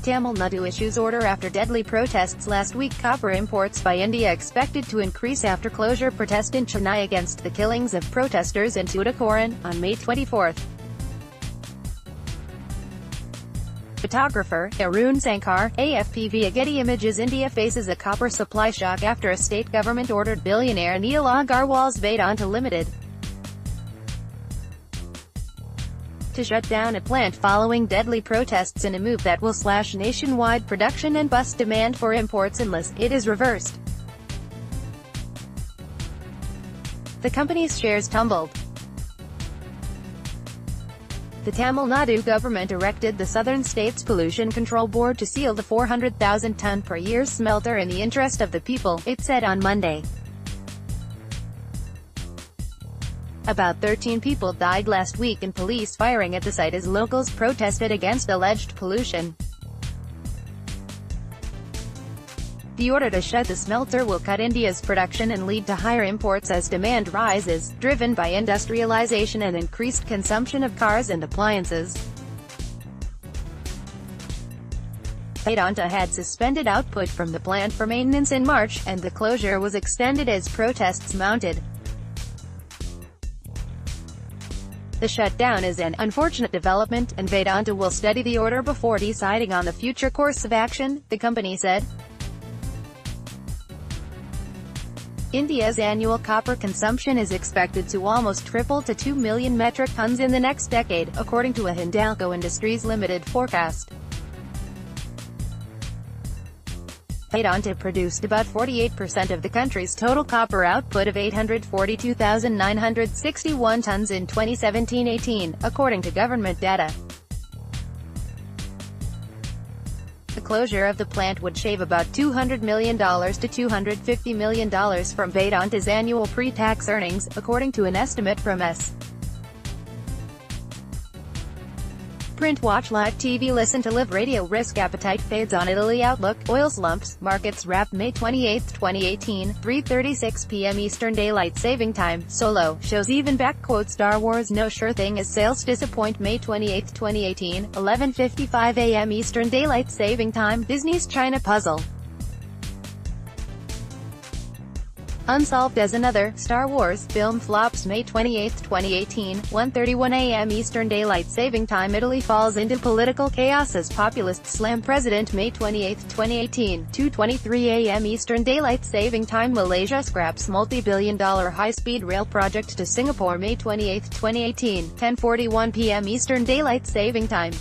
Tamil Nadu issues order after deadly protests last week. Copper imports by India expected to increase after closure protest in Chennai against the killings of protesters in Tuticorin on May 24. Photographer Arun Sankar, AFP via Getty Images India faces a copper supply shock after a state government ordered billionaire Anil Agarwal's Vedanta Limited to shut down a plant following deadly protests in a move that will slash nationwide production and bust demand for imports unless it is reversed. The company's shares tumbled. The Tamil Nadu government erected the southern state's pollution control board to seal the 400,000-ton per year smelter in the interest of the people, it said on Monday. About 13 people died last week in police firing at the site as locals protested against alleged pollution. The order to shut the smelter will cut India's production and lead to higher imports as demand rises, driven by industrialization and increased consumption of cars and appliances. Vedanta had suspended output from the plant for maintenance in March, and the closure was extended as protests mounted. The shutdown is an unfortunate development, and Vedanta will study the order before deciding on the future course of action, the company said. India's annual copper consumption is expected to almost triple to 2 million metric tons in the next decade, according to a Hindalco Industries Limited forecast. Vedanta produced about 48% of the country's total copper output of 842,961 tons in 2017-18, according to government data. The closure of the plant would shave about $200 million to $250 million from Vedanta's annual pre-tax earnings, according to an estimate from S. Print, watch live TV, listen to live radio. Risk appetite fades on Italy. Outlook, oil slumps, markets wrap. May 28, 2018, 3:36 p.m. Eastern Daylight Saving Time. Solo shows even back. Star Wars no sure thing as sales disappoint. May 28, 2018, 11:55 a.m. Eastern Daylight Saving Time. Disney's China puzzle unsolved as another Star Wars film flops. May 28, 2018, 1:31 a.m. Eastern Daylight Saving Time. Italy falls into political chaos as populists slam president. May 28, 2018, 2:23 a.m. Eastern Daylight Saving Time. Malaysia scraps multi-billion-dollar high-speed rail project to Singapore. May 28, 2018, 10:41 p.m. Eastern Daylight Saving Time.